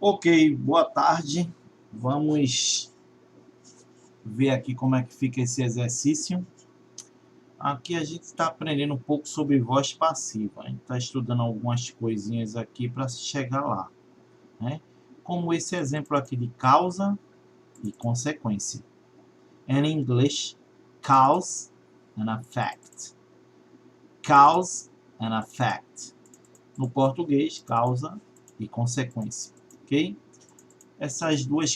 Ok, boa tarde. Vamos ver aqui como é que fica esse exercício. Aqui a gente está aprendendo um pouco sobre voz passiva. A gente está estudando algumas coisinhas aqui para chegar lá, né? Como esse exemplo aqui de causa e consequência. In English, cause and effect. Cause and effect. No português, causa e consequência. Ok? Essas duas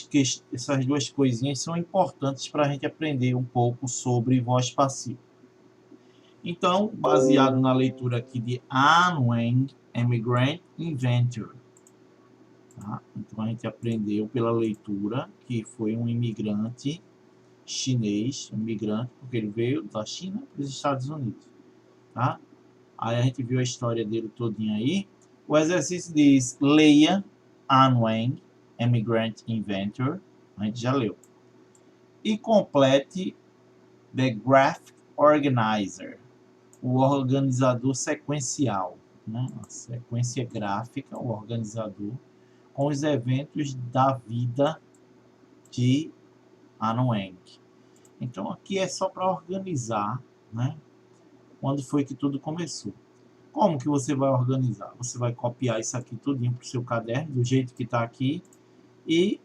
coisinhas são importantes para a gente aprender um pouco sobre voz passiva. Então, baseado na leitura aqui de An Wang, Immigrant Inventor. Tá? Então, a gente aprendeu pela leitura que foi um imigrante chinês, porque ele veio da China para os Estados Unidos. Tá? Aí a gente viu a história dele todinha aí. O exercício diz, leia An Wang, Immigrant Inventor, a gente já leu. E complete The Graphic Organizer, o organizador sequencial, né? A sequência gráfica, o organizador, com os eventos da vida de An Wang. Então aqui é só para organizar, né? Quando foi que tudo começou. Como que você vai organizar? Você vai copiar isso aqui tudinho para o seu caderno, do jeito que está aqui, e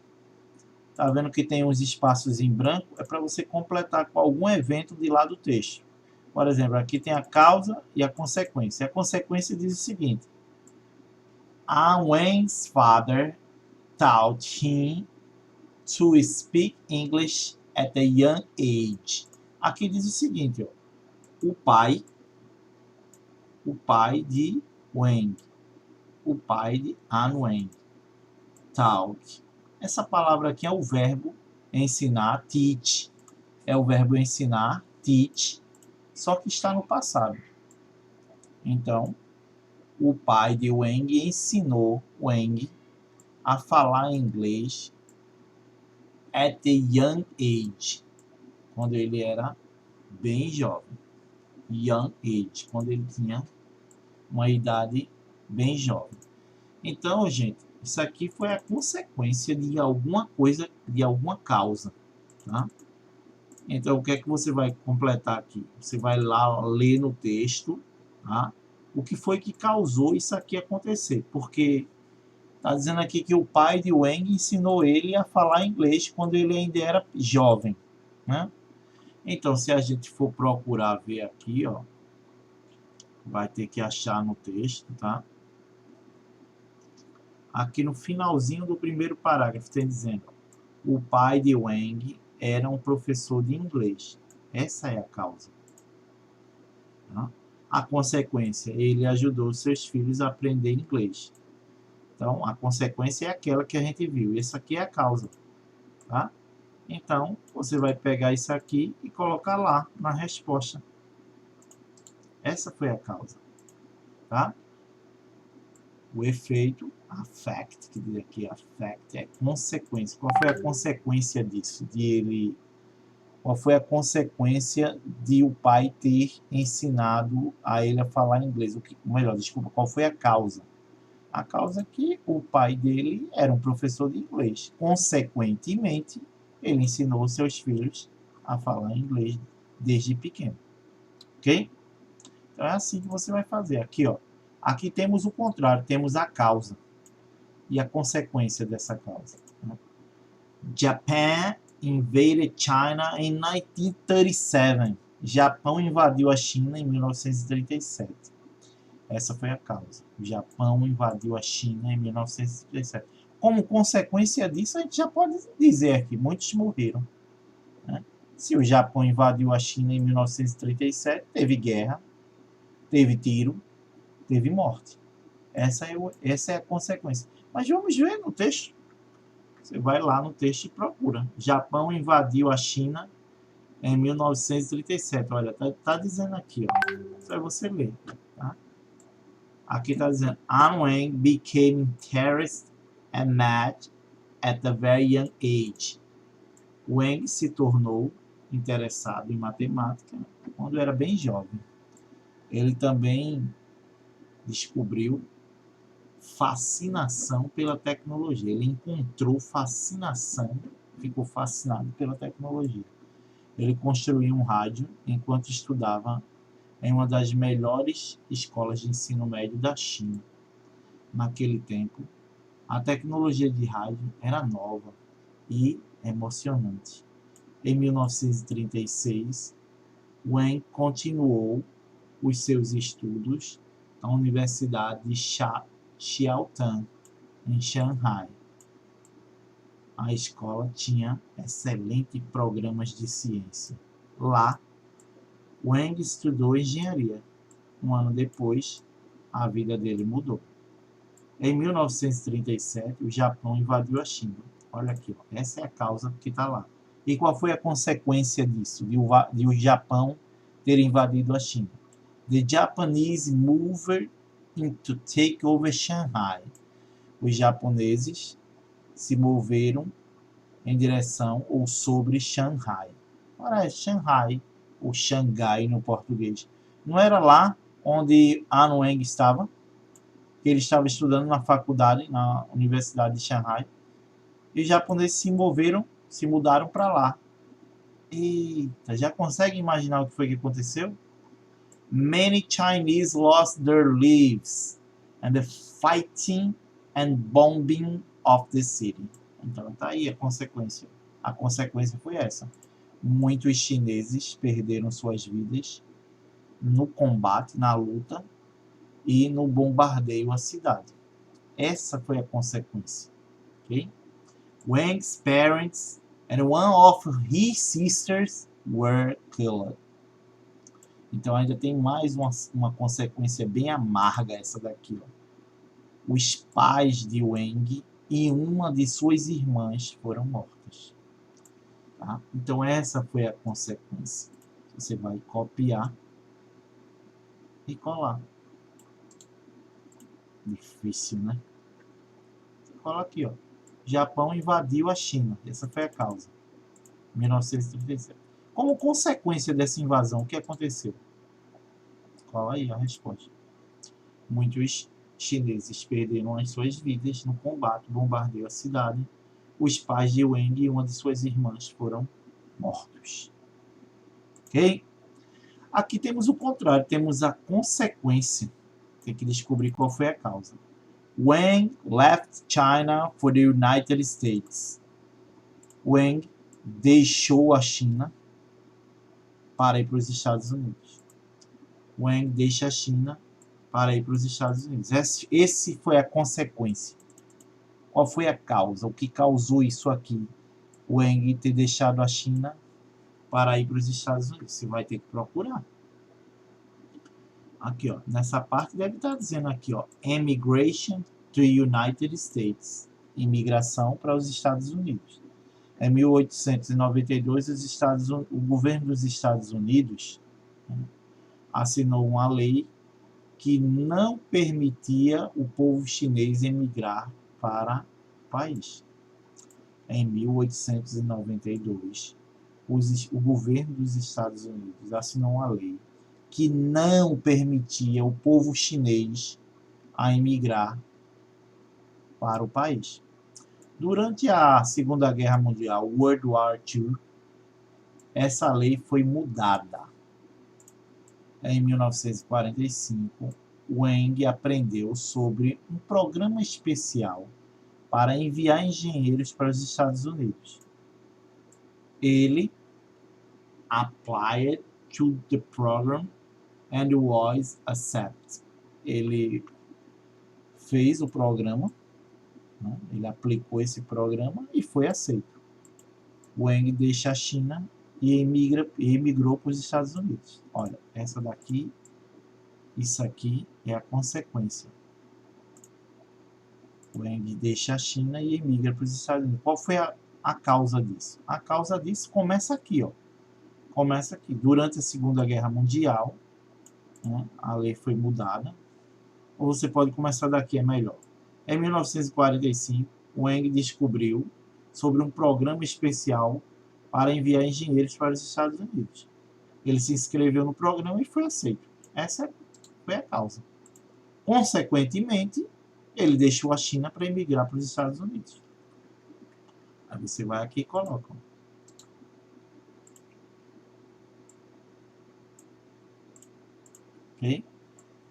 tá vendo que tem uns espaços em branco? É para você completar com algum evento de lá do texto. Por exemplo, aqui tem a causa e a consequência. A consequência diz o seguinte: An Wang's father taught him to speak English at a young age. Aqui diz o seguinte, ó, o pai de Wang, o pai de An Wang, taught. Essa palavra aqui é o verbo ensinar, teach. É o verbo ensinar, teach, só que está no passado. Então, o pai de Wang ensinou Wang a falar inglês at a young age, quando ele era bem jovem. Young age, quando ele tinha uma idade bem jovem. Então, gente, isso aqui foi a consequência de alguma coisa, de alguma causa, tá? Então, o que é que você vai completar aqui? Você vai lá ler no texto, tá? O que foi que causou isso aqui acontecer. Porque está dizendo aqui que o pai de Wang ensinou ele a falar inglês quando ele ainda era jovem, né? Então, se a gente for procurar ver aqui, ó, vai ter que achar no texto, tá? Aqui no finalzinho do primeiro parágrafo tem dizendo, o pai de Wang era um professor de inglês. Essa é a causa. Tá? A consequência, ele ajudou seus filhos a aprender inglês. Então, a consequência é aquela que a gente viu. Essa aqui é a causa. Tá? Então, você vai pegar isso aqui e colocar lá na resposta. Essa foi a causa. Tá? O efeito, affect, que diz aqui, affect é consequência. Qual foi a consequência disso? Qual foi a consequência de o pai ter ensinado a ele a falar inglês? Qual foi a causa? A causa é que o pai dele era um professor de inglês. Consequentemente, ele ensinou seus filhos a falar inglês desde pequeno. Ok? Então é assim que você vai fazer. Aqui, ó. Aqui temos o contrário, temos a causa e a consequência dessa causa. Japan invaded China in 1937. Japão invadiu a China em 1937. Essa foi a causa. O Japão invadiu a China em 1937. Como consequência disso, a gente já pode dizer aqui, muitos morreram. Né? Se o Japão invadiu a China em 1937, teve guerra, teve tiro, teve morte. Essa é a consequência. Mas vamos ver no texto. Você vai lá no texto e procura. Japão invadiu a China em 1937. Olha, tá dizendo aqui, ó. Só você ler, tá? Aqui está dizendo, An Wang became interested in math at a very young age. Wang se tornou interessado em matemática quando era bem jovem. Ele também descobriu fascinação pela tecnologia. Ele encontrou fascinação, ficou fascinado pela tecnologia. Ele construiu um rádio enquanto estudava em uma das melhores escolas de ensino médio da China. Naquele tempo, a tecnologia de rádio era nova e emocionante. Em 1936, Wang continuou os seus estudos na Universidade de Xiaotang, em Xangai. A escola tinha excelentes programas de ciência. Lá, Wang estudou engenharia. Um ano depois, a vida dele mudou. Em 1937, o Japão invadiu a China. Olha aqui, ó, essa é a causa que está lá. E qual foi a consequência disso, de o Japão ter invadido a China? The Japanese moved in to take over Shanghai. Os japoneses se moveram em direção ou sobre Shanghai. Ora, Shanghai, ou Xangai no português. Não era lá onde An Wang estava? Ele estava estudando na faculdade, na Universidade de Shanghai. E os japoneses se mudaram para lá. Eita, já consegue imaginar o que foi que aconteceu? Many Chinese lost their lives and the fighting and bombing of the city. Então tá aí a consequência. A consequência foi essa. Muitos chineses perderam suas vidas no combate, na luta e no bombardeio à cidade. Essa foi a consequência. Okay? Wang's parents and one of his sisters were killed. Então ainda tem mais uma consequência bem amarga essa daqui. Ó. Os pais de Wang e uma de suas irmãs foram mortas. Tá? Então essa foi a consequência. Você vai copiar e colar. Difícil, né? Você cola aqui, ó. Japão invadiu a China. Essa foi a causa. 1937. Como consequência dessa invasão, o que aconteceu? Cola aí a resposta. Muitos chineses perderam as suas vidas no combate, bombardeio à cidade. Os pais de Wang e uma de suas irmãs foram mortos. Ok? Aqui temos o contrário, temos a consequência. Tem que descobrir qual foi a causa. Wang left China for the United States. Wang deixou a China para ir para os Estados Unidos. Wang deixa a China para ir para os Estados Unidos. Esse foi a consequência. Qual foi a causa? O que causou isso aqui? Wang ter deixado a China para ir para os Estados Unidos. Você vai ter que procurar. Aqui, ó, nessa parte deve estar dizendo aqui, ó, Emigration to United States. Imigração para os Estados Unidos. Em 1892, o governo dos Estados Unidos, né, assinou uma lei que não permitia o povo chinês emigrar para o país. Em 1892, o governo dos Estados Unidos assinou uma lei que não permitia o povo chinês a emigrar para o país. Durante a Segunda Guerra Mundial, World War II, essa lei foi mudada. Em 1945, Wang aprendeu sobre um programa especial para enviar engenheiros para os Estados Unidos. Ele applied to the program and was accepted. Ele fez o programa, né? Ele aplicou esse programa e foi aceito. Wang deixa a China e emigrou para os Estados Unidos. Olha, essa daqui, isso aqui é a consequência. Wang deixa a China e emigra para os Estados Unidos. Qual foi a causa disso? A causa disso começa aqui, ó. Começa aqui. Durante a Segunda Guerra Mundial, né, a lei foi mudada. Ou você pode começar daqui, é melhor. Em 1945, Wang descobriu sobre um programa especial para enviar engenheiros para os Estados Unidos. Ele se inscreveu no programa e foi aceito. Essa foi a causa. Consequentemente, Ele deixou a China para emigrar para os Estados Unidos. Aí você vai aqui e coloca. Ok?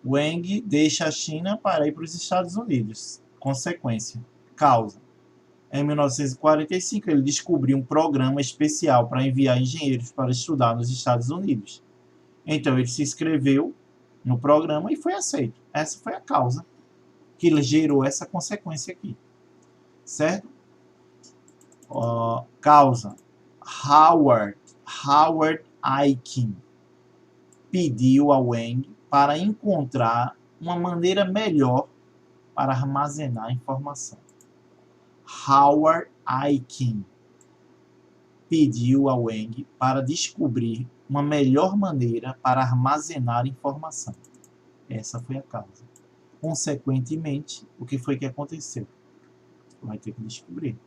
Wang deixa a China para ir para os Estados Unidos. Consequência. Causa. Em 1945, ele descobriu um programa especial para enviar engenheiros para estudar nos Estados Unidos. Então, ele se inscreveu no programa e foi aceito. Essa foi a causa que gerou essa consequência aqui. Certo? Causa. Howard Aiken pediu a Wang para encontrar uma maneira melhor para armazenar informação. Howard Aiken pediu a Wang para descobrir uma melhor maneira para armazenar informação. Essa foi a causa. Consequentemente, o que foi que aconteceu? Vai ter que descobrir.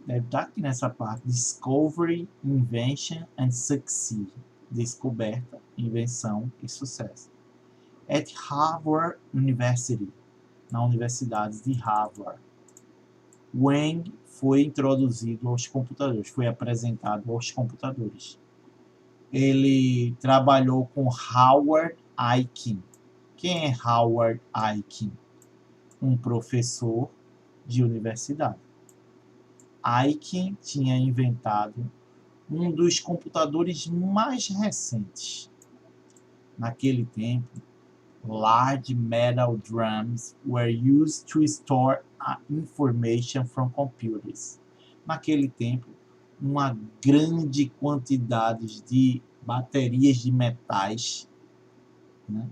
Deve estar aqui nessa parte. Discovery, Invention and Succeed. Descoberta, invenção e sucesso. At Harvard University. Na Universidade de Harvard. Wang foi introduzido aos computadores. Foi apresentado aos computadores. Ele trabalhou com Howard Aiken. Quem é Howard Aiken? Um professor de universidade. Aiken tinha inventado um dos computadores mais recentes. Naquele tempo, large metal drums were used to store information from computers. Naquele tempo, uma grande quantidade de baterias de metais, né,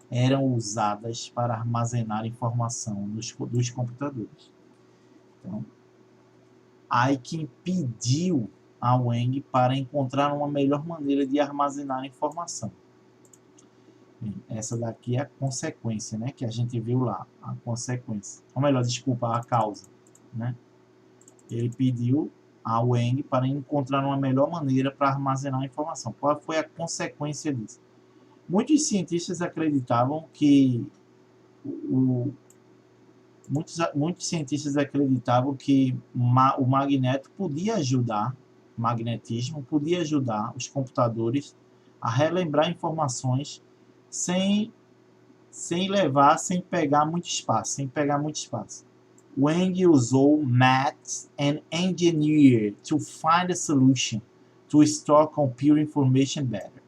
eram usadas para armazenar informação dos computadores. Então, Aiken pediu a Wang para encontrar uma melhor maneira de armazenar informação. Bem, essa daqui é a consequência, né, que a gente viu lá, a consequência. Ou melhor, desculpa, a causa, né? Ele pediu a Wang para encontrar uma melhor maneira para armazenar a informação. Qual foi a consequência disso? Muitos cientistas acreditavam que muitos cientistas acreditavam que o magnetismo podia ajudar os computadores a relembrar informações sem pegar muito espaço. Wang usou math and engineering to find a solution to store computer information better.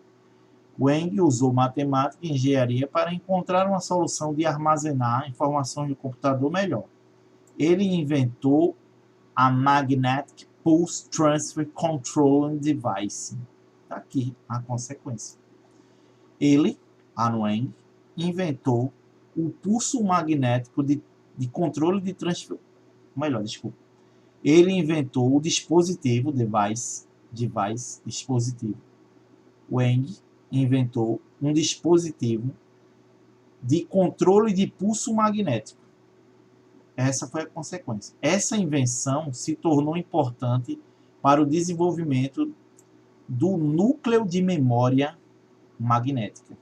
Wang usou matemática e engenharia para encontrar uma solução de armazenar informações do computador melhor. Ele inventou a Magnetic Pulse Transfer Controlling Device. Está aqui a consequência. Ele, Wang, inventou o pulso magnético de controle de transfer. Ele inventou o dispositivo, dispositivo. Wang inventou um dispositivo de controle de pulso magnético. Essa foi a consequência. Essa invenção se tornou importante para o desenvolvimento do núcleo de memória magnética.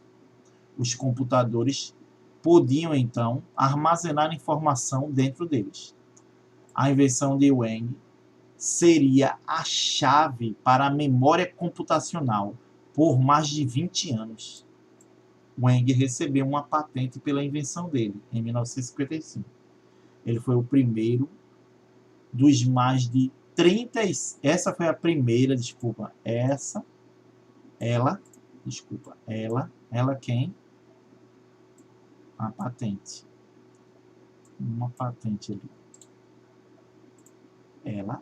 Os computadores podiam, então, armazenar informação dentro deles. A invenção de Wang seria a chave para a memória computacional por mais de 20 anos. Wang recebeu uma patente pela invenção dele, em 1955. Ele foi o primeiro dos mais de 30... Essa foi a primeira, ela quem? A patente. Uma patente ali.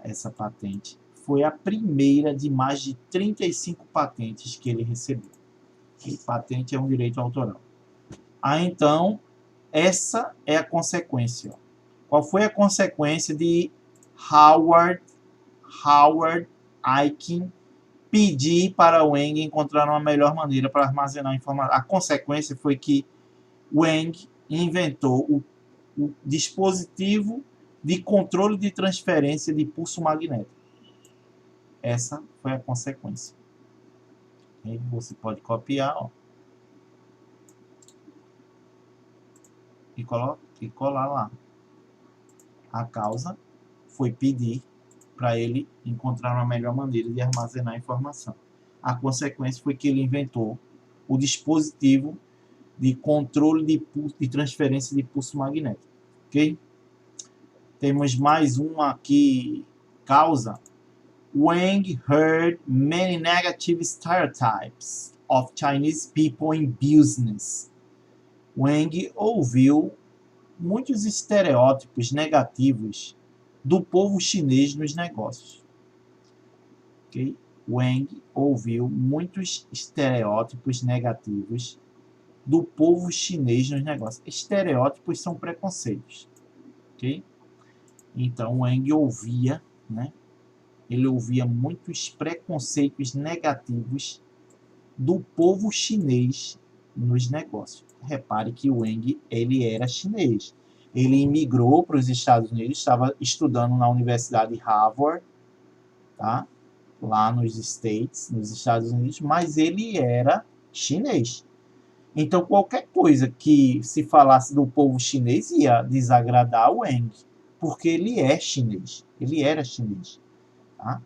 Essa patente, foi a primeira de mais de 35 patentes que ele recebeu. E patente é um direito autoral. Então, essa é a consequência. Qual foi a consequência de Howard Aiken pedir para Wang encontrar uma melhor maneira para armazenar informação? A consequência foi que Wang inventou o dispositivo de controle de transferência de pulso magnético. Essa foi a consequência. Aí você pode copiar, ó. e colar lá. A causa foi pedir para ele encontrar uma melhor maneira de armazenar a informação. A consequência foi que ele inventou o dispositivo de controle de transferência de pulso magnético. Ok? Temos mais um aqui, causa. Wang heard many negative stereotypes of Chinese people in business. Wang ouviu muitos estereótipos negativos do povo chinês nos negócios. Okay? Wang ouviu muitos estereótipos negativos do povo chinês nos negócios. Estereótipos são preconceitos. Okay? Então, Wang ouvia, né? Ele ouvia muitos preconceitos negativos do povo chinês nos negócios. Repare que o Wang, ele era chinês. Ele imigrou para os Estados Unidos, estava estudando na Universidade Harvard, tá? Lá nos Estados Unidos, mas ele era chinês. Então, qualquer coisa que se falasse do povo chinês ia desagradar o Wang, porque ele é chinês, ele era chinês. Tá?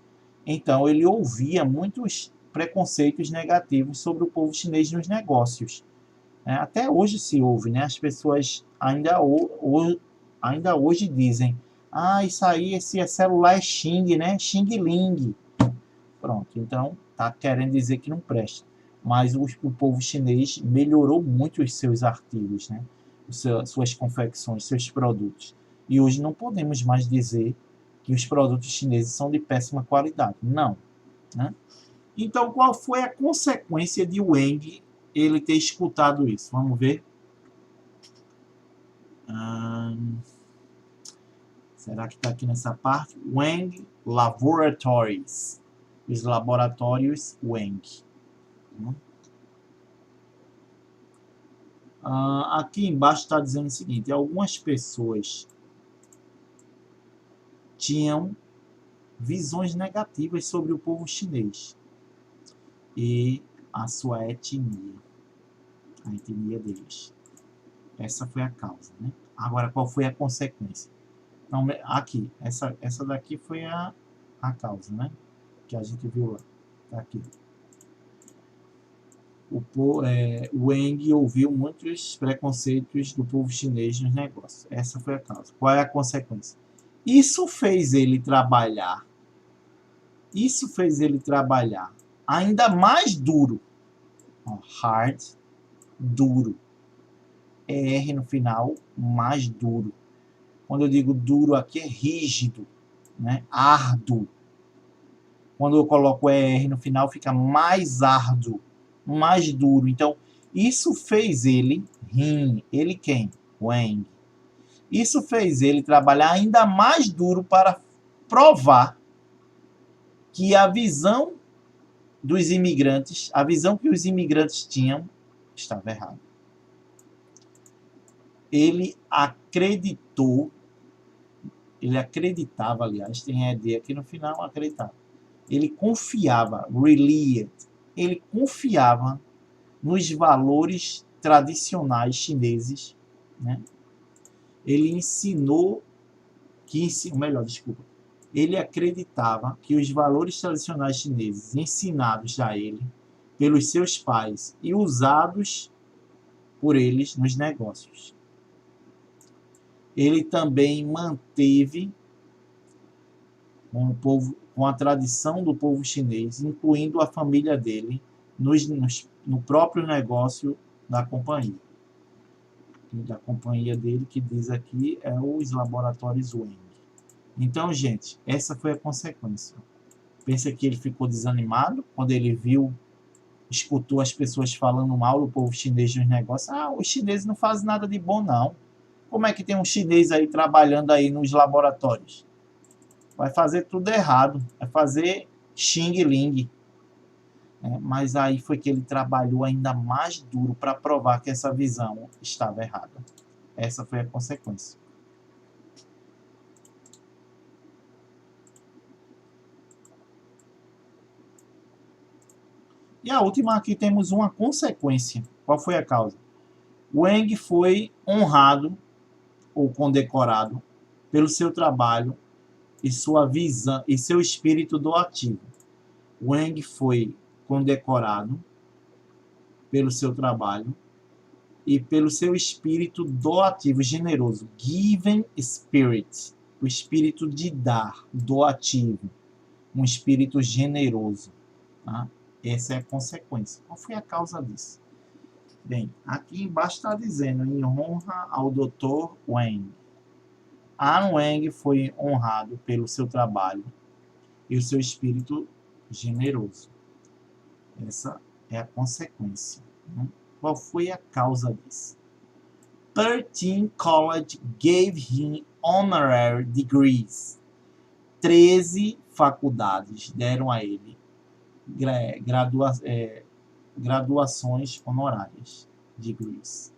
Então, ele ouvia muitos preconceitos negativos sobre o povo chinês nos negócios. Até hoje se ouve, né? As pessoas ainda hoje dizem: ah, isso aí, esse celular é Xing, né? Xing Ling. Pronto, então tá querendo dizer que não presta. Mas o povo chinês melhorou muito os seus artigos, né? Suas confecções, seus produtos. E hoje não podemos mais dizer que os produtos chineses são de péssima qualidade. Não. Né? Então, qual foi a consequência de Wang ele ter escutado isso? Vamos ver. Será que está aqui nessa parte? Wang Laboratories. Os laboratórios Wang. Aqui embaixo está dizendo o seguinte: algumas pessoas tinham visões negativas sobre o povo chinês e a sua etnia, a etnia deles. Essa foi a causa, né? Agora, qual foi a consequência? Então, aqui, essa daqui foi a causa, né? Que a gente viu lá. Tá aqui. O Wang ouviu muitos preconceitos do povo chinês nos negócios. Essa foi a causa. Qual é a consequência? Isso fez ele trabalhar ainda mais duro. Hard, duro. R no final, mais duro. Quando eu digo duro aqui é rígido, né? Árduo. Quando eu coloco ER no final fica mais árduo, mais duro. Então, isso fez ele, ele quem? Wang. Isso fez ele trabalhar ainda mais duro para provar que a visão dos imigrantes, a visão que os imigrantes tinham, estava errada. Ele acreditava, aliás, tem ED aqui no final, acreditava. Ele confiava, ele confiava nos valores tradicionais chineses, né? Ele ele acreditava que os valores tradicionais chineses ensinados a ele pelos seus pais e usados por eles nos negócios. Ele também manteve com a tradição do povo chinês, incluindo a família dele, no próprio negócio da companhia. Da companhia dele, que diz aqui, é os laboratórios Wang. Então, gente, essa foi a consequência. Pensa que ele ficou desanimado quando ele escutou as pessoas falando mal do povo chinês nos negócios. Os chineses não fazem nada de bom, não. Como é que tem um chinês aí trabalhando aí nos laboratórios? Vai fazer tudo errado. Vai fazer Xing Ling. Mas aí foi que ele trabalhou ainda mais duro para provar que essa visão estava errada. Essa foi a consequência. E a última aqui temos uma consequência. Qual foi a causa? Wang foi honrado ou condecorado pelo seu trabalho e sua visão e seu espírito doativo. Wang foi condecorado pelo seu trabalho e pelo seu espírito doativo, generoso, giving spirit, o espírito de dar, doativo, um espírito generoso. Tá? Essa é a consequência. Qual foi a causa disso? Bem, aqui embaixo está dizendo em honra ao Dr. Wang. An Wang foi honrado pelo seu trabalho e o seu espírito generoso. Essa é a consequência. Né? Qual foi a causa disso? 13 colleges gave him honorary degrees. 13 faculdades deram a ele graduações honorárias. Degrees.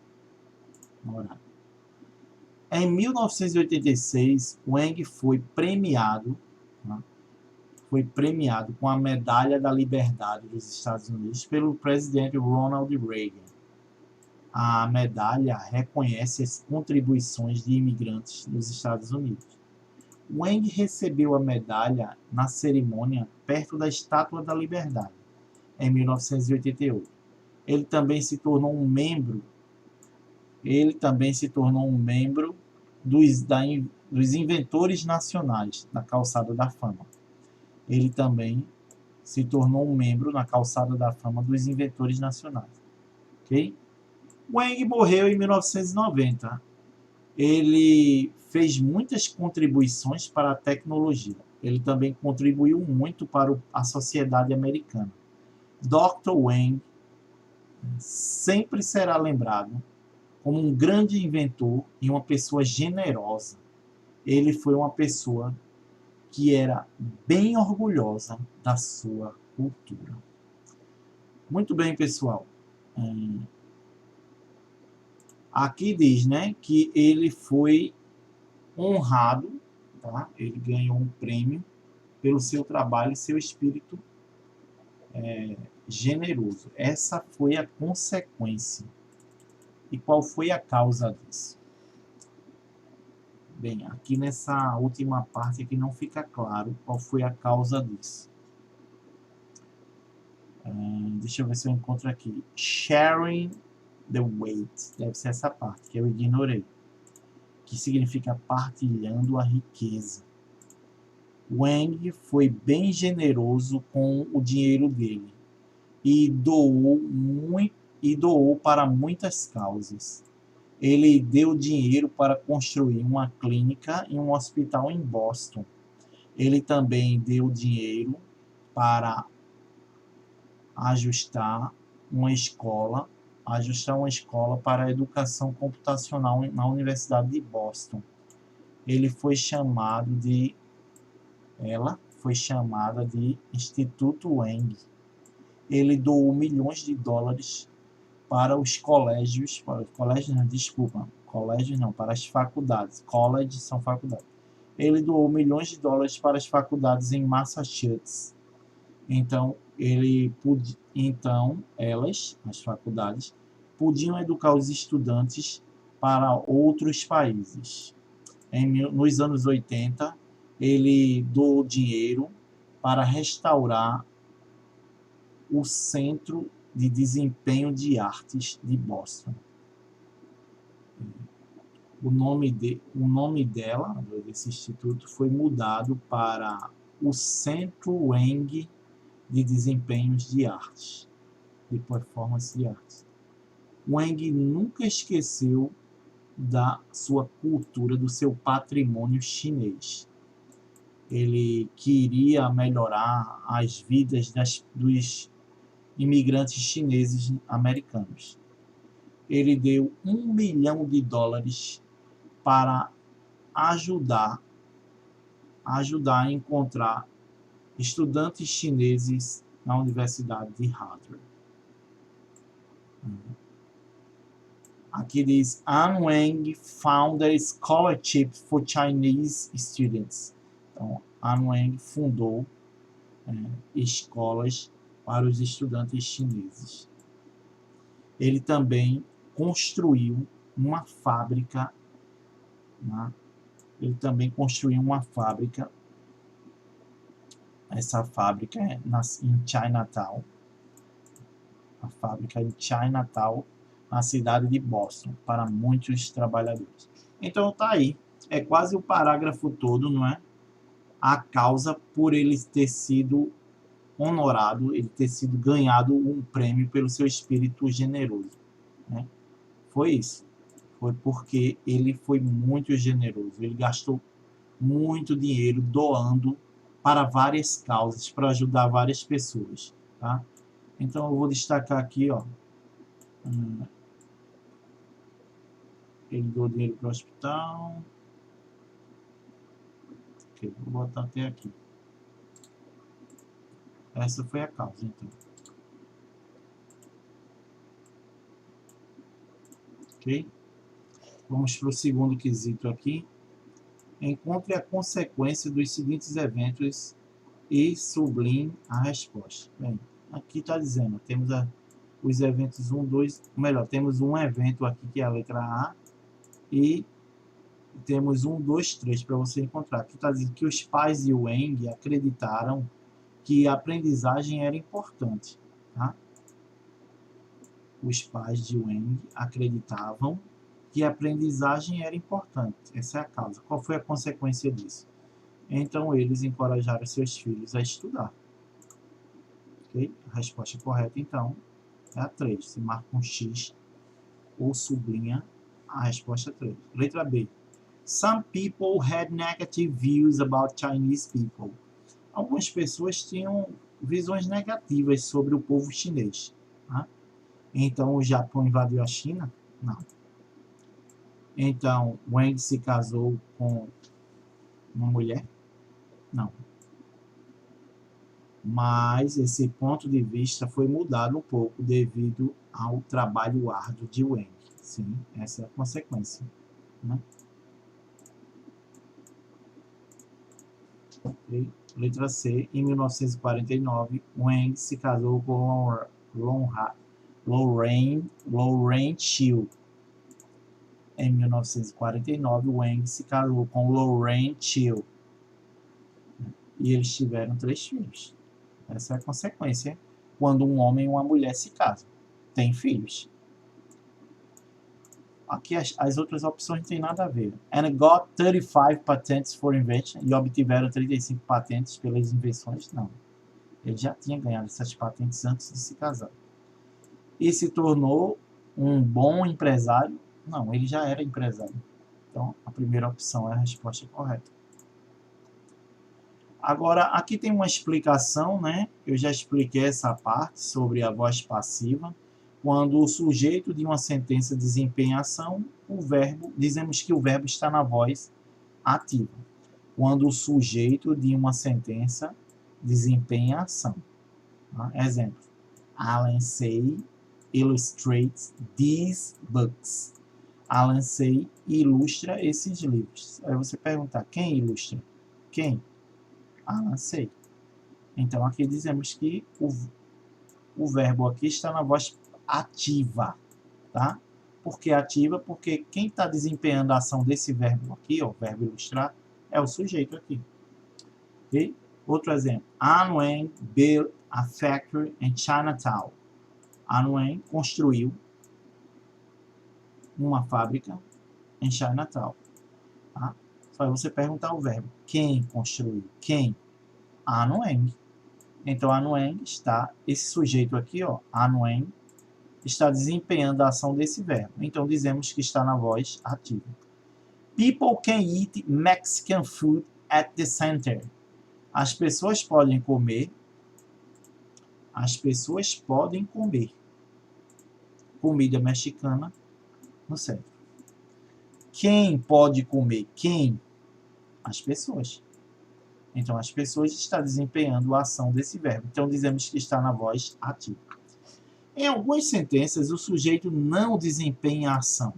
Honorário. Em 1986, Wang foi premiado, né? Foi premiado com a Medalha da Liberdade dos Estados Unidos pelo presidente Ronald Reagan. A medalha reconhece as contribuições de imigrantes nos Estados Unidos. Wang recebeu a medalha na cerimônia perto da Estátua da Liberdade, em 1988. Ele também se tornou um membro dos inventores nacionais na Calçada da Fama. Ele também se tornou um membro na Calçada da Fama dos inventores nacionais. Ok? Wang morreu em 1990. Ele fez muitas contribuições para a tecnologia. Ele também contribuiu muito para a sociedade americana. Dr. Wang sempre será lembrado como um grande inventor e uma pessoa generosa. Ele foi uma pessoa que era bem orgulhosa da sua cultura. Muito bem, pessoal. Aqui diz, né, que ele foi honrado, tá? Ele ganhou um prêmio pelo seu trabalho e seu espírito generoso. Essa foi a consequência. E qual foi a causa disso? Bem, aqui nessa última parte aqui não fica claro qual foi a causa disso. Deixa eu ver se eu encontro aqui. Sharing the weight. Deve ser essa parte que eu ignorei. Que significa partilhando a riqueza. Wang foi bem generoso com o dinheiro dele e doou para muitas causas. Ele deu dinheiro para construir uma clínica e um hospital em Boston. Ele também deu dinheiro para ajustar uma escola para a educação computacional na Universidade de Boston. Ela foi chamada de Instituto Wang. Ele doou milhões de dólares para os colégios, para as faculdades. College são faculdades. Ele doou milhões de dólares para as faculdades em Massachusetts. Então, as faculdades, podiam educar os estudantes para outros países. Nos anos 80, ele doou dinheiro para restaurar o Centro de Desempenho de Artes de Boston. O nome desse instituto foi mudado para o Centro Wang de Desempenhos de Artes, de Performance de Artes. Wang nunca esqueceu da sua cultura, do seu patrimônio chinês. Ele queria melhorar as vidas dos imigrantes chineses americanos. Ele deu $1 milhão para ajudar a encontrar estudantes chineses na Universidade de Harvard. Aqui diz, An Wang founded a scholarship for Chinese students. Então, An Wang fundou escolas para os estudantes chineses. Ele também construiu uma fábrica né? Ele também construiu uma fábrica. Essa fábrica é em Chinatown. A fábrica em Chinatown, na cidade de Boston, para muitos trabalhadores. Então tá aí. É quase o parágrafo todo, não é? A causa por ele ter sido honorado, ele ter sido ganhado um prêmio pelo seu espírito generoso, né? Foi isso. Foi porque ele foi muito generoso. Ele gastou muito dinheiro doando para várias causas, para ajudar várias pessoas, tá? Então eu vou destacar aqui, ó, ele doou dinheiro para o hospital. Ok, vou botar até aqui. Essa foi a causa, então. Ok? Vamos para o segundo quesito aqui. Encontre a consequência dos seguintes eventos e sublinhe a resposta. Bem, aqui está dizendo, temos os eventos 1, 2, melhor, temos um evento aqui que é a letra A e temos 1, 2, 3 para você encontrar. Aqui está dizendo que os pais de Wang acreditaram que a aprendizagem era importante. Tá? Os pais de Wang acreditavam que a aprendizagem era importante. Essa é a causa. Qual foi a consequência disso? Então, eles encorajaram seus filhos a estudar. Okay? A resposta correta, então, é a 3. Se marca um X ou sublinha a resposta 3. Letra B. Some people had negative views about Chinese people. Algumas pessoas tinham visões negativas sobre o povo chinês. Tá? Então, o Japão invadiu a China? Não. Então, Wang se casou com uma mulher? Não. Mas esse ponto de vista foi mudado um pouco devido ao trabalho árduo de Wang. Sim, essa é a consequência. Né? Okay. Letra C. Em 1949, Wang se casou com Lorraine Chiu. Em 1949, Wang se casou com Lorraine Chiu. E eles tiveram 3 filhos. Essa é a consequência quando um homem e uma mulher se casam. Tem filhos. Aqui as outras opções não tem nada a ver. And got 35 patents for invention. E obtiveram 35 patentes pelas invenções. Não. Ele já tinha ganhado essas patentes antes de se casar. E se tornou um bom empresário? Não, ele já era empresário. Então, a primeira opção é a resposta correta. Agora, aqui tem uma explicação, né? Eu já expliquei essa parte sobre a voz passiva. Quando o sujeito de uma sentença desempenha ação, dizemos que o verbo está na voz ativa. Quando o sujeito de uma sentença desempenha ação. Tá? Exemplo. Alan Say illustrates these books. Alan Say ilustra esses livros. Aí você pergunta, quem ilustra? Quem? Alan Say. Então aqui dizemos que o verbo aqui está na voz ativa, tá? Por que ativa? Porque quem está desempenhando a ação desse verbo aqui, ó, o verbo ilustrar, é o sujeito aqui. Okay? Outro exemplo. An Wang built a factory in Chinatown. An Wang construiu uma fábrica em Chinatown. Tá? Só você perguntar o verbo. Quem construiu? Quem? An Wang. Então, An Wang está, esse sujeito aqui, ó, An Wang, está desempenhando a ação desse verbo. Então, dizemos que está na voz ativa. People can eat Mexican food at the center. As pessoas podem comer comida mexicana no centro. Quem pode comer? Quem? As pessoas. Então, as pessoas estão desempenhando a ação desse verbo. Então, dizemos que está na voz ativa. Em algumas sentenças, o sujeito não desempenha a ação.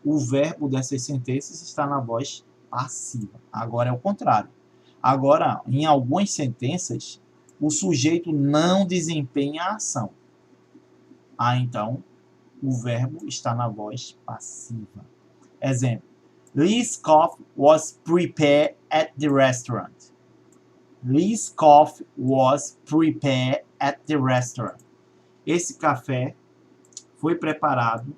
O verbo dessas sentenças está na voz passiva. Agora é o contrário. Agora, em algumas sentenças, o sujeito não desempenha a ação. Então, o verbo está na voz passiva. Exemplo. Lee's coffee was prepared at the restaurant. Lee's coffee was prepared at the restaurant. Esse café foi preparado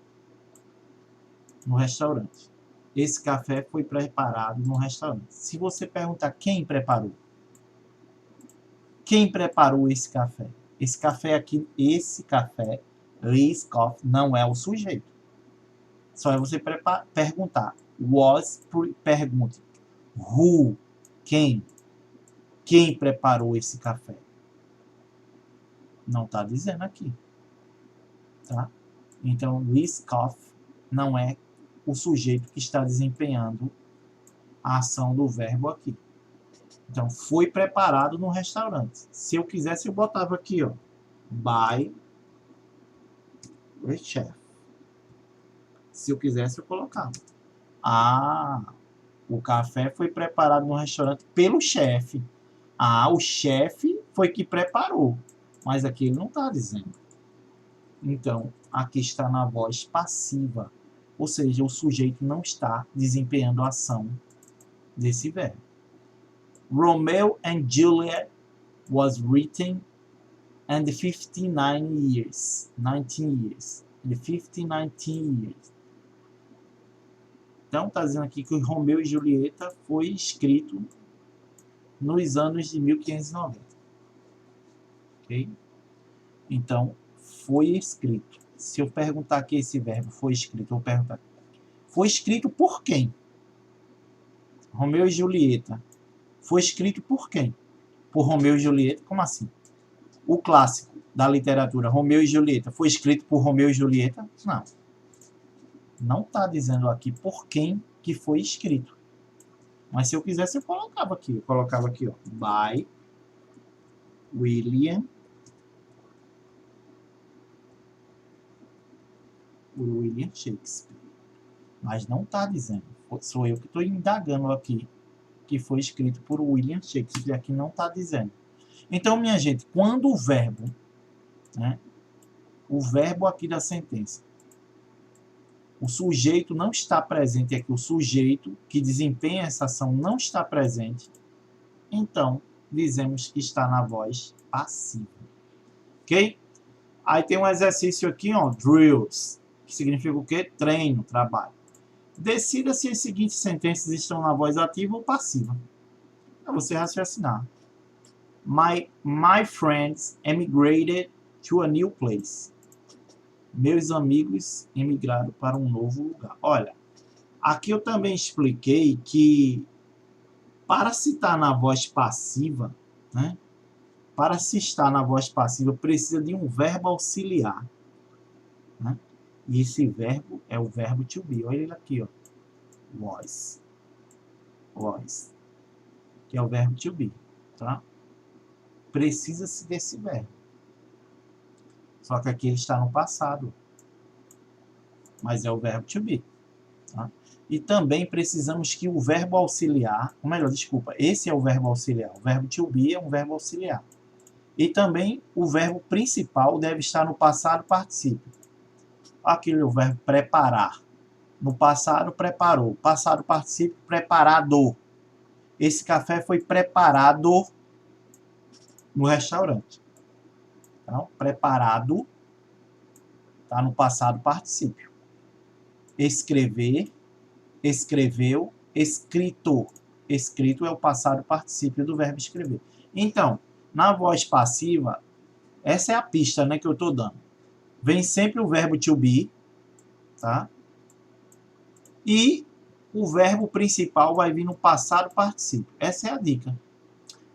no restaurante. Esse café foi preparado no restaurante. Se você perguntar quem preparou esse café? Esse café aqui, Lee's coffee, não é o sujeito. Só é você perguntar. Pergunte. Who? Quem? Quem preparou esse café? Não está dizendo aqui. Tá? Então, Lee's coffee não é o sujeito que está desempenhando a ação do verbo aqui. Então, foi preparado no restaurante. Se eu quisesse, eu botava aqui, ó. By the chef. Se eu quisesse, eu colocava. O café foi preparado no restaurante pelo chefe. O chefe foi que preparou. Mas aqui ele não está dizendo. Então, aqui está na voz passiva. Ou seja, o sujeito não está desempenhando a ação desse verbo. Romeo and Juliet was written in the 19 years. Então, está dizendo aqui que o Romeu e Julieta foi escrito nos anos de 1590. Ok? Então, foi escrito. Se eu perguntar que esse verbo foi escrito, eu vou perguntar. Foi escrito por quem? Romeu e Julieta. Foi escrito por quem? Por Romeu e Julieta? Como assim? O clássico da literatura, Romeu e Julieta, foi escrito por Romeu e Julieta? Não. Não está dizendo aqui por quem que foi escrito. Mas se eu quisesse, eu colocava aqui. Eu colocava aqui, ó. By William Shakespeare. Mas não está dizendo. Sou eu que estou indagando aqui que foi escrito por William Shakespeare. Aqui não está dizendo. Então, minha gente, quando o verbo, né, o verbo aqui da sentença, o sujeito não está presente aqui, o sujeito que desempenha essa ação não está presente, então dizemos que está na voz passiva. Ok? Aí tem um exercício aqui, ó, drills, que significa o quê? Treino, trabalho. Decida se as seguintes sentenças estão na voz ativa ou passiva. É você raciocinar. My friends emigrated to a new place. Meus amigos emigraram para um novo lugar. Olha, aqui eu também expliquei que para se estar na voz passiva, né? Para se estar na voz passiva, precisa de um verbo auxiliar. Né? E esse verbo é o verbo to be. Olha ele aqui, ó. Was. Que é o verbo to be. Tá? Precisa-se desse verbo. Só que aqui ele está no passado. Mas é o verbo to be. Tá? E também precisamos que o verbo auxiliar, ou melhor, desculpa, esse é o verbo auxiliar. O verbo to be é um verbo auxiliar. E também o verbo principal deve estar no passado particípio. Aquele é o verbo preparar. No passado, preparou. Passado particípio, preparado. Esse café foi preparado no restaurante. Então, preparado está no passado particípio. Escrever, escreveu, escrito. Escrito é o passado particípio do verbo escrever. Então, na voz passiva, essa é a pista, né, que eu estou dando. Vem sempre o verbo to be, tá? E o verbo principal vai vir no passado particípio. Essa é a dica.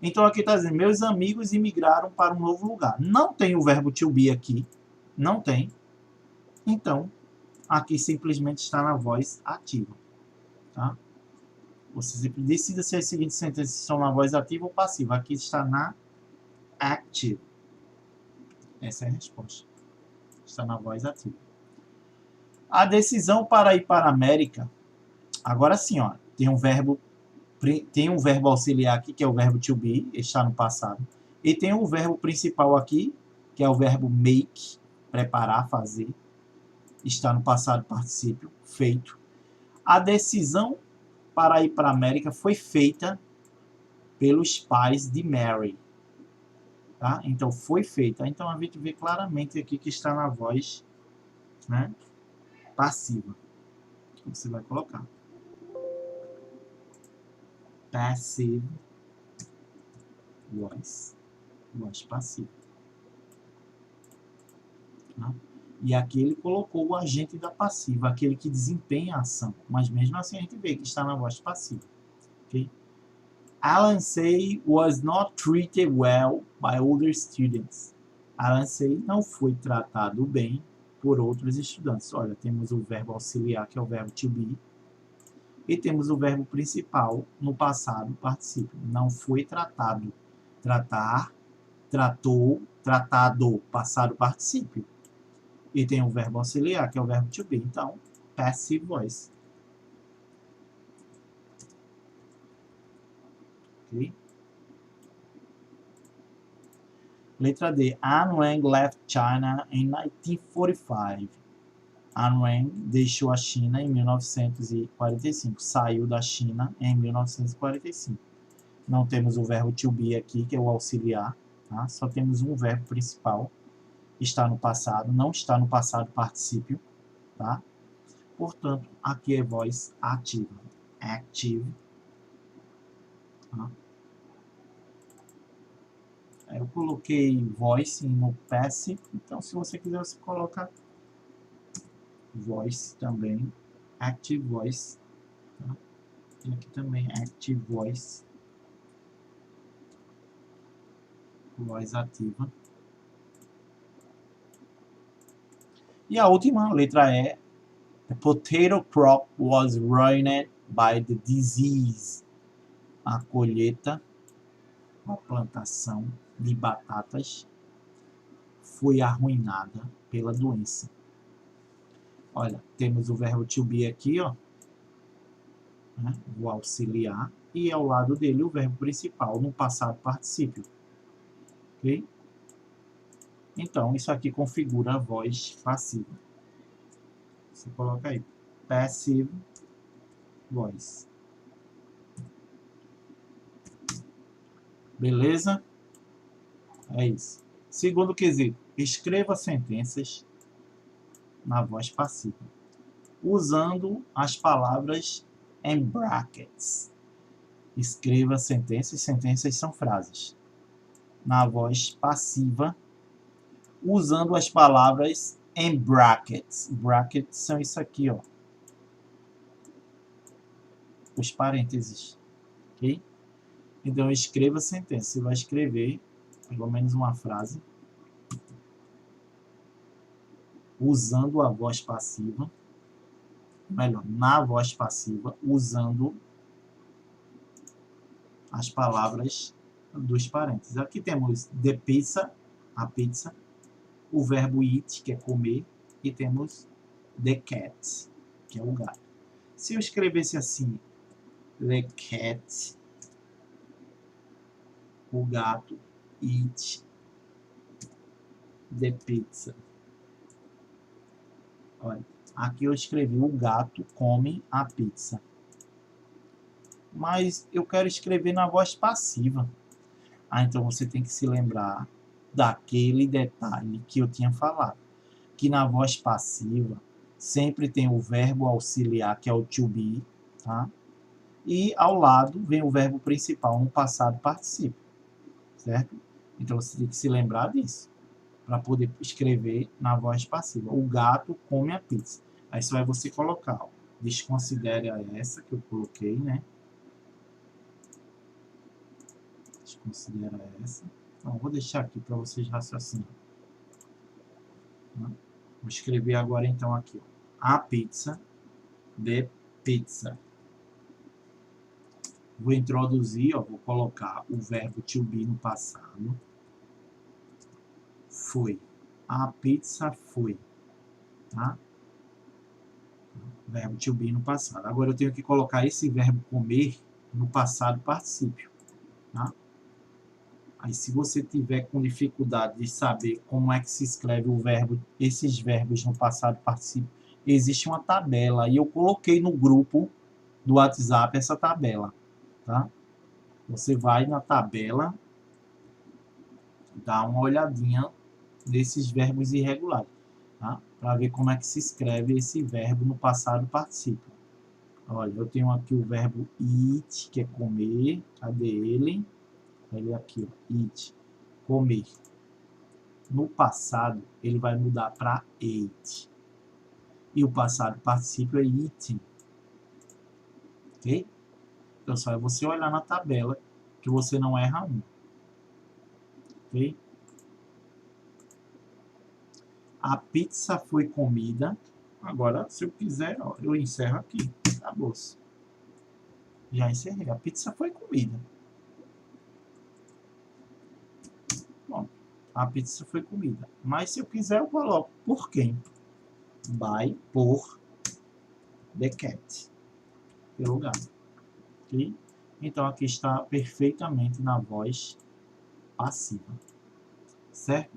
Então aqui está dizendo, meus amigos imigraram para um novo lugar. Não tem o verbo to be aqui. Não tem. Então, aqui simplesmente está na voz ativa. Tá? Você sempre decida se as seguintes sentenças estão na voz ativa ou passiva. Aqui está na active. Essa é a resposta. Está na voz ativa. A decisão para ir para a América. Agora sim, ó, tem um verbo auxiliar aqui, que é o verbo to be, está no passado. E tem um verbo principal aqui, que é o verbo make, preparar, fazer. Está no passado particípio, feito. A decisão para ir para a América foi feita pelos pais de Mary. Tá? Então, foi feita. Então, a gente vê claramente aqui que está na voz, né, passiva. Que você vai colocar. Passive voice. Voz passiva. Tá? E aqui ele colocou o agente da passiva, aquele que desempenha a ação. Mas mesmo assim a gente vê que está na voz passiva. Okay? Alan Say was not treated well by other students. Alan Say não foi tratado bem por outros estudantes. Olha, temos o verbo auxiliar, que é o verbo to be. E temos o verbo principal no passado particípio. Não foi tratado. Tratar, tratou, tratado, passado particípio. E tem o verbo auxiliar, que é o verbo to be. Então, passive voice. Ok? Letra D. An Wang left China in 1945. An Wang deixou a China em 1945. Saiu da China em 1945. Não temos o verbo to be aqui, que é o auxiliar. Tá? Só temos um verbo principal. Está no passado, não está no passado particípio, tá? Portanto, aqui é voz ativa, active, tá? Eu coloquei voice no passive, então se você quiser você coloca voice também, active voice, tá? E aqui também active voice, voz ativa. E a última letra é the potato crop was ruined by the disease. A colheita, a plantação de batatas foi arruinada pela doença. Olha, temos o verbo to be aqui, ó, né, o auxiliar, e ao lado dele o verbo principal no passado particípio. Ok? Então, isso aqui configura a voz passiva. Você coloca aí, passive voice. Beleza? É isso. Segundo quesito, escreva sentenças na voz passiva, usando as palavras em brackets. Escreva sentenças, sentenças são frases, na voz passiva, usando as palavras em brackets. Brackets são isso aqui, ó, os parênteses, ok? Então, escreva sentença. Você vai escrever pelo menos uma frase usando a voz passiva, melhor, na voz passiva, usando as palavras dos parênteses. Aqui temos the pizza, a pizza, o verbo eat, que é comer, e temos the cat, que é o gato. Se eu escrevesse assim, the cat, o gato, eat the pizza. Olha, aqui eu escrevi o gato come a pizza. Mas eu quero escrever na voz passiva. Então você tem que se lembrar daquele detalhe que eu tinha falado. Que na voz passiva sempre tem o verbo auxiliar, que é o to be, tá? E ao lado vem o verbo principal no passado particípio, certo? Então você tem que se lembrar disso, para poder escrever na voz passiva. O gato come a pizza. Aí só é você colocar, ó, desconsidere essa que eu coloquei, né? Desconsidera essa. Então, vou deixar aqui para vocês raciocinarem. Vou escrever agora, então, aqui, ó, a pizza, the pizza. Vou introduzir, ó, vou colocar o verbo to be no passado. Foi. A pizza foi. Tá? Verbo to be no passado. Agora eu tenho que colocar esse verbo comer no passado particípio. Tá? Aí se você tiver com dificuldade de saber como é que se escreve o verbo, esses verbos no passado particípio, existe uma tabela. E eu coloquei no grupo do WhatsApp essa tabela, tá? Você vai na tabela, dá uma olhadinha nesses verbos irregulares, tá? Para ver como é que se escreve esse verbo no passado particípio. Olha, eu tenho aqui o verbo eat, que é comer. Cadê ele? Ele aqui, ó, eat, comer. No passado, ele vai mudar para ate. E o passado particípio é eating. Ok? Então, só é você olhar na tabela que você não erra um. Ok? A pizza foi comida. Agora, se eu quiser, ó, eu encerro aqui. Acabou. Já encerrei. A pizza foi comida. Bom, a pizza foi comida. Mas se eu quiser, eu coloco por quem? By, por, the cat. Pelo gato. Ok? Então, aqui está perfeitamente na voz passiva. Certo?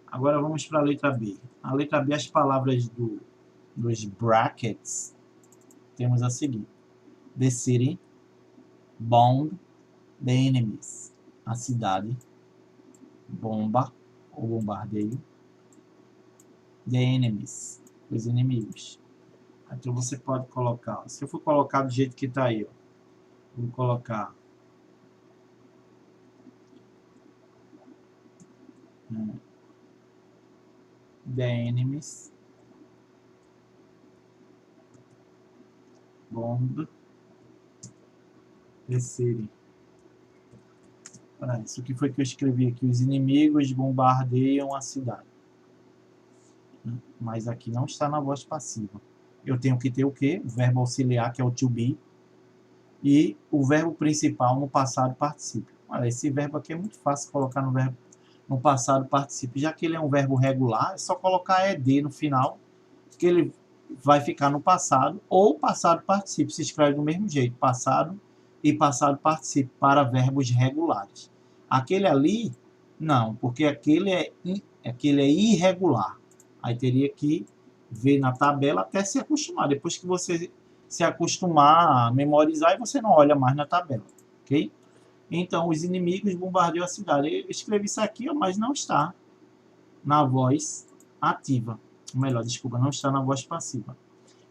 Agora vamos para a letra B. A letra B, as palavras dos brackets, temos a seguir. The city, bomb, the enemies. A cidade, bomba, ou bombardeio. The enemies, os inimigos. Então você pode colocar, se eu for colocar do jeito que está aí, ó, vou colocar the enemies, bomb, the city. Isso que foi que eu escrevi aqui, os inimigos bombardeiam a cidade. Mas aqui não está na voz passiva. Eu tenho que ter o quê? O verbo auxiliar, que é o to be, e o verbo principal no passado particípio. Olha, esse verbo aqui é muito fácil colocar no passado particípio, já que ele é um verbo regular, é só colocar ed no final, que ele vai ficar no passado, ou passado particípio, se escreve do mesmo jeito, passado e passado particípio, para verbos regulares. Aquele ali, não, porque aquele é irregular. Aí teria que ver na tabela até se acostumar. Depois que você se acostumar a memorizar, e você não olha mais na tabela, ok? Então, os inimigos bombardeiam a cidade. Eu escrevi isso aqui, mas não está na voz ativa. Melhor, desculpa, não está na voz passiva.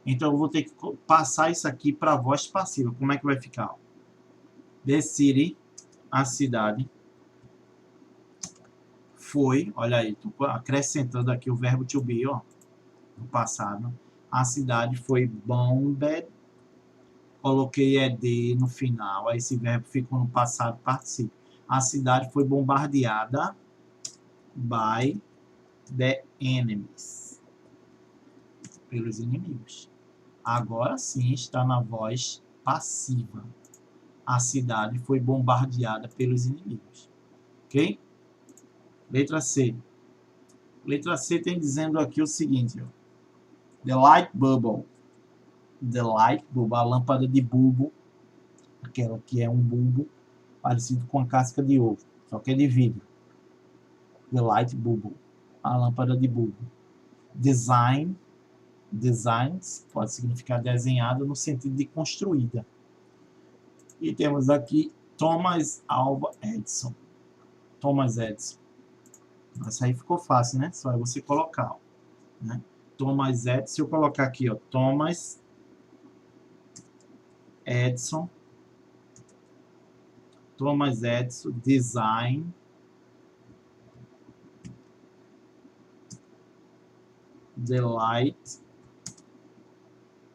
Então, eu vou ter que passar isso aqui para a voz passiva. Como é que vai ficar? The city, a cidade, foi, olha aí, estou acrescentando aqui o verbo to be, ó, no passado. A cidade foi bombed, coloquei ed no final, aí esse verbo ficou no passado particípio. A cidade foi bombardeada by the enemies, pelos inimigos. Agora sim está na voz passiva. A cidade foi bombardeada pelos inimigos. Ok? Letra C. Letra C tem dizendo aqui o seguinte, ó. The light bubble. The light bulb, a lâmpada de bulbo, aquela que é um bulbo parecido com a casca de ovo, só que é de vidro. The light bulb, a lâmpada de bulbo. Design, designs, pode significar desenhada no sentido de construída. E temos aqui Thomas Alva Edison. Thomas Edison. Essa aí ficou fácil, né? Só é você colocar, ó, né? Thomas Edison, se eu colocar aqui, ó, Thomas Edison, Thomas Edison, design, the light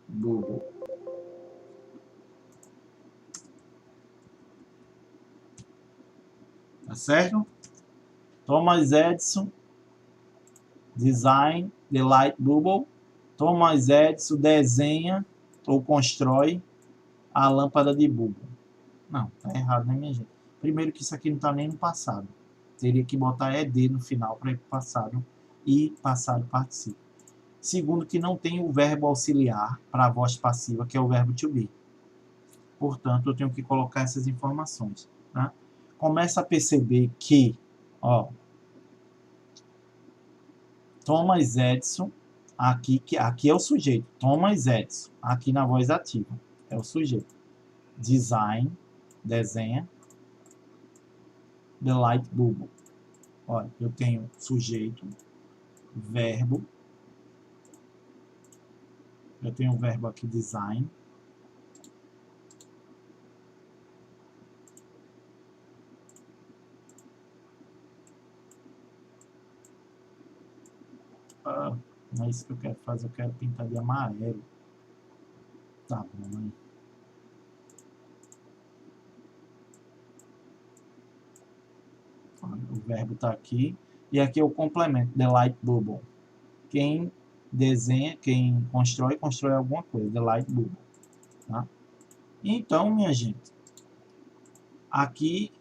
bulb. Tá certo? Thomas Edison, design, the light bulb. Thomas Edison desenha ou constrói a lâmpada de bulbo. Não, tá errado, né, minha gente? Primeiro que isso aqui não tá nem no passado. Teria que botar ed no final para ir para o passado e passado particípio. Segundo, que não tem o verbo auxiliar para a voz passiva, que é o verbo to be. Portanto, eu tenho que colocar essas informações. Tá? Começa a perceber que, ó, Thomas Edison Aqui é o sujeito, Thomas Edison. Aqui na voz ativa é o sujeito. Design, desenha, the light bulb. Olha, eu tenho sujeito, verbo. Eu tenho um verbo aqui, design. Não é isso que eu quero fazer, eu quero pintar de amarelo. Tá bom, hein? O verbo está aqui. E aqui é o complemento, the light bulb. Quem desenha, quem constrói alguma coisa, the light bulb. Tá? Então, minha gente, aqui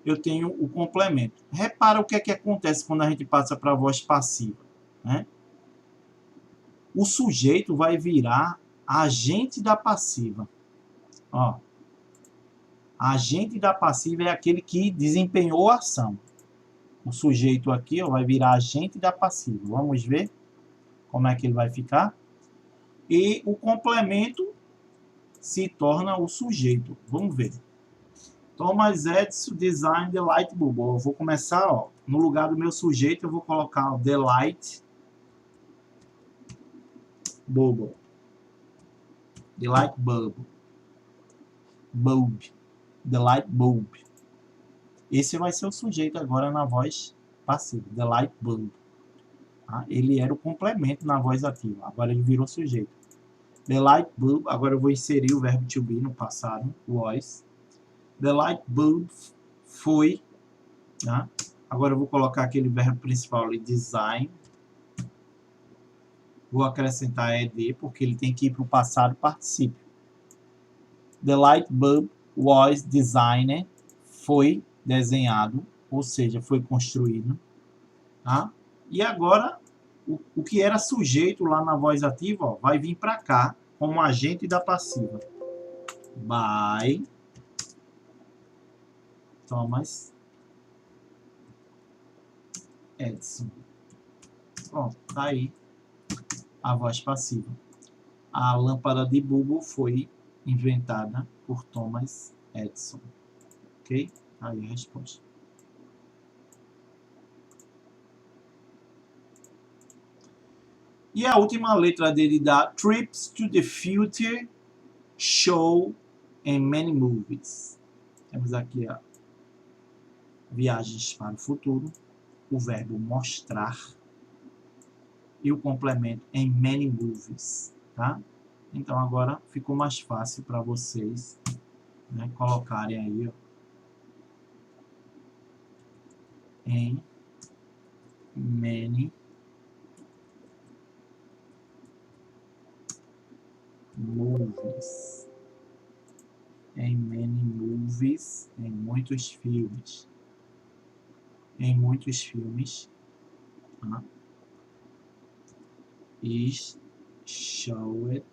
eu tenho o complemento. Repara o que é que acontece quando a gente passa para a voz passiva, né? O sujeito vai virar agente da passiva. Ó, agente da passiva é aquele que desempenhou a ação. O sujeito aqui, ó, vai virar agente da passiva. Vamos ver como é que ele vai ficar. E o complemento se torna o sujeito. Vamos ver. Thomas Edison Design the Light Bulb. Eu vou começar, ó, no lugar do meu sujeito, eu vou colocar o the light bulb. The light bulb. Bulb. The light bulb. Esse vai ser o sujeito agora na voz passiva. The light bulb. Tá? Ele era o complemento na voz ativa. Agora ele virou sujeito. The light bulb. Agora eu vou inserir o verbo to be no passado. Was. The light bulb foi. Tá? Agora eu vou colocar aquele verbo principal ali, design. Vou acrescentar ed, porque ele tem que ir para o passado particípio. The light bulb was designed. Foi desenhado, ou seja, foi construído. Tá? E agora, o que era sujeito lá na voz ativa, ó, vai vir para cá como agente da passiva. By Thomas Edison. Pronto, tá aí a voz passiva. A lâmpada de bulbo foi inventada por Thomas Edison. Ok? Aí a resposta. E a última letra dele dá Trips to the Future Show in Many Movies. Temos aqui a viagens para o futuro, o verbo mostrar e o complemento em many movies, tá? Então agora ficou mais fácil para vocês, né, colocarem aí, ó, em many movies. Em many movies, em muitos filmes. Em muitos filmes, tá? Is showed.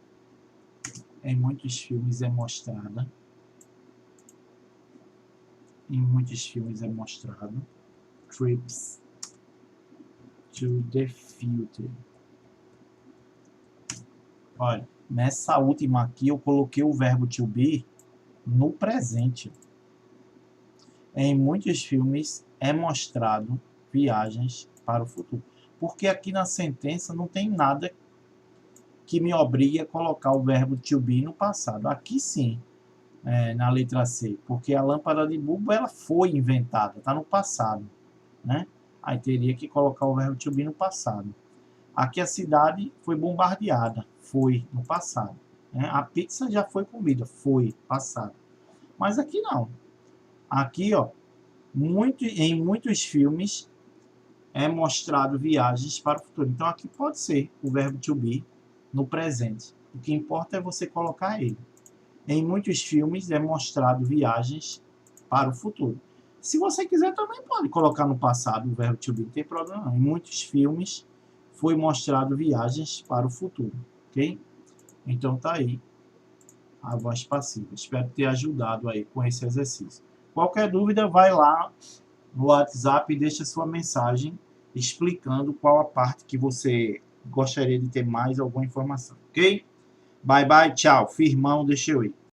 Em muitos filmes é mostrada. Em muitos filmes é mostrado. Trips to the future. Olha, nessa última aqui eu coloquei o verbo to be no presente. Em muitos filmes é mostrado viagens para o futuro. Porque aqui na sentença não tem nada que me obrigue a colocar o verbo to be no passado. Aqui sim, na letra C, porque a lâmpada de bulbo ela foi inventada, está no passado, né? Aí teria que colocar o verbo to be no passado. Aqui a cidade foi bombardeada, foi no passado, né? A pizza já foi comida, foi passado. Mas aqui não. Aqui, ó, em muitos filmes é mostrado viagens para o futuro. Então aqui pode ser o verbo to be no presente. O que importa é você colocar ele. Em muitos filmes é mostrado viagens para o futuro. Se você quiser também pode colocar no passado o verbo to be, não tem problema não. Em muitos filmes foi mostrado viagens para o futuro, ok? Então tá aí a voz passiva. Espero ter ajudado aí com esse exercício. Qualquer dúvida, vai lá no WhatsApp e deixa sua mensagem explicando qual a parte que você gostaria de ter mais alguma informação, ok? Bye, bye, tchau. Firmão, deixa eu ir.